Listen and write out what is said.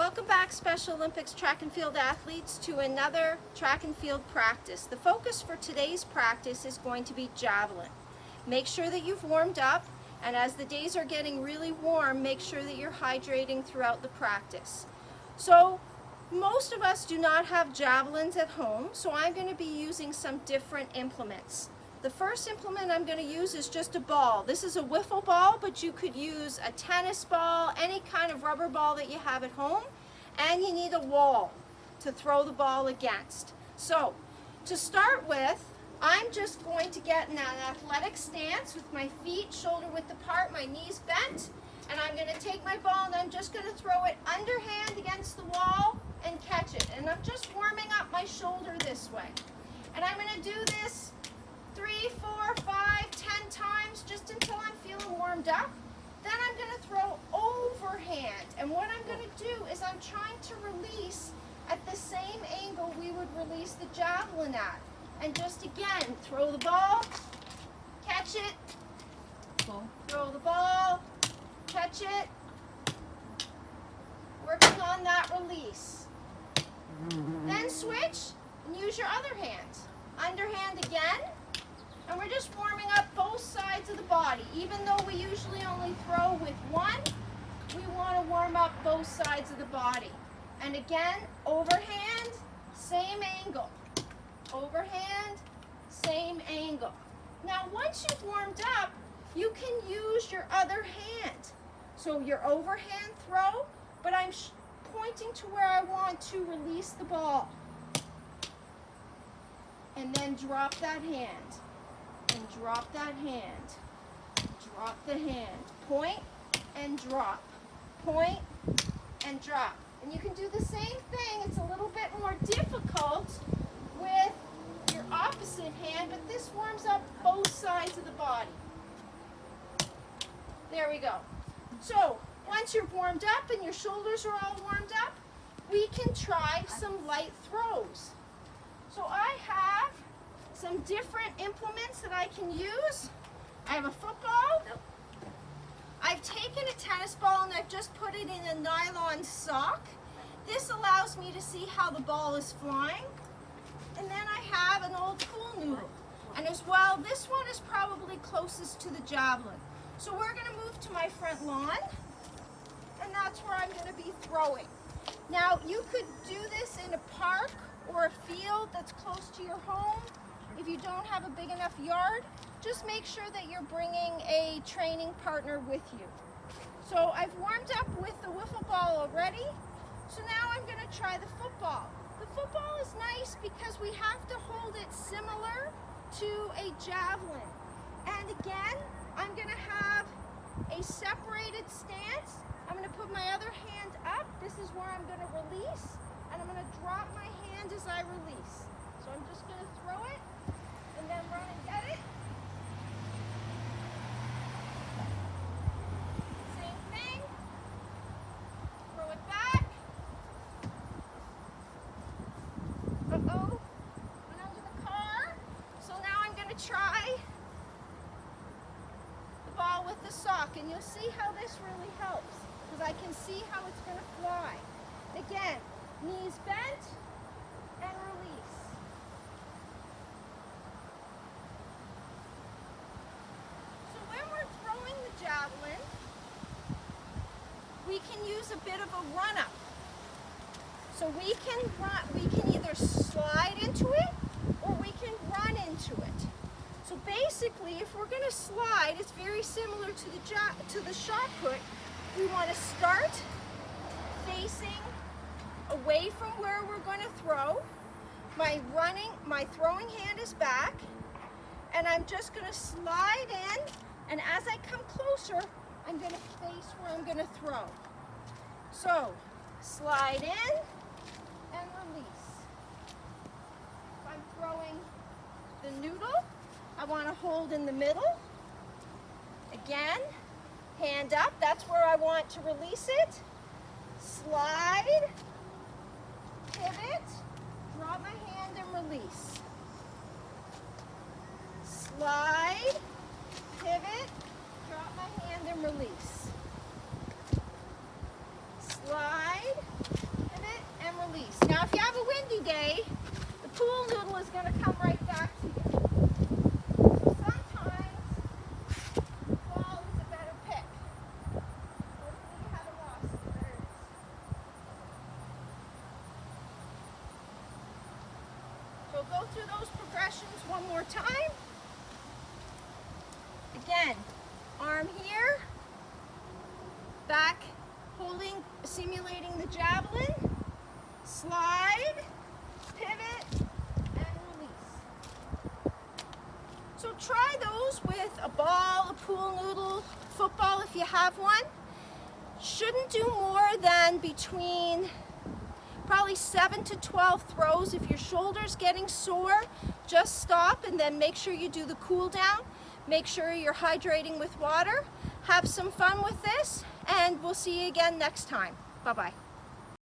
Welcome back, Special Olympics track and field athletes, to another track and field practice. The focus for today's practice is going to be javelin. Make sure that you've warmed up, and as the days are getting really warm, make sure that you're hydrating throughout the practice. So most of us do not have javelins at home, so I'm going to be using some different implements. The first implement I'm going to use is just a ball. This is a wiffle ball, but you could use a tennis ball, any kind of rubber ball that you have at home, and you need a wall to throw the ball against. So, to start with, I'm just going to get in an athletic stance with my feet shoulder width apart, my knees bent, and I'm going to take my ball and I'm just going to throw it underhand against the wall and catch it. And I'm just warming up my shoulder this way. And I'm going to do this 3, 4, 5, 10 times just until I'm feeling warmed up. Then I'm going to throw overhand. And what I'm going to do is I'm trying to release at the same angle we would release the javelin at. And just again, throw the ball, catch it, throw the ball, catch it. Working on that release. Then switch and use your other hand. Underhand again. And we're just warming up both sides of the body. Even though we usually only throw with one, we want to warm up both sides of the body. And again, overhand, same angle. Overhand, same angle. Now once you've warmed up, you can use your other hand. So your overhand throw, but I'm pointing to where I want to release the ball. And then drop that hand. And drop that hand. Drop the hand. Point and drop. Point and drop. And you can do the same thing. It's a little bit more difficult with your opposite hand, but this warms up both sides of the body. There we go. So once you're warmed up and your shoulders are all warmed up, we can try some light throws. So I have some different implements that I can use. I have a football. I've taken a tennis ball and I've just put it in a nylon sock. This allows me to see how the ball is flying. And then I have an old pool noodle. And as well, this one is probably closest to the javelin. So we're going to move to my front lawn, and that's where I'm going to be throwing. Now, you could do this in a park or a field that's close to your home. If you don't have a big enough yard, just make sure that you're bringing a training partner with you. So I've warmed up with the wiffle ball already. So now I'm going to try the football. The football is nice because we have to hold it similar to a javelin. And again, I'm going to have a separated stance. I'm going to put my other hand up. This is where I'm going to release. And I'm going to drop my hand as I release. So I'm just going to throw it and then run and get it. Same thing. Throw it back. Uh-oh. Went under the car. So now I'm going to try the ball with the sock. And you'll see how this really helps. Because I can see how it's going to fly. Again, knees bent and release. So when we're throwing the javelin, we can use a bit of a run-up. So we can either slide into it or we can run into it. So basically, if we're going to slide, it's very similar to the shot put. We want to start facing away from where we're going to throw. My throwing hand is back, and I'm just going to slide in, and as I come closer, I'm going to face where I'm going to throw. So, slide in and release. If I'm throwing the noodle, I want to hold in the middle. Again, hand up, that's where I want to release it. Slide, pivot, drop my hand and release. Slide, pivot, drop my hand and release. Slide, little is going to come right back to you. So sometimes the ball is a better pick. Hopefully you haven't lost it. There it is. So go through those progressions one more time. Again, arm here, back holding, simulating the javelin, slide, pivot, and release. So try those with a ball, a pool noodle, football if you have one. Shouldn't do more than between probably 7 to 12 throws. If your shoulder's getting sore, just stop and then make sure you do the cool down. Make sure you're hydrating with water. Have some fun with this, and we'll see you again next time. Bye-bye.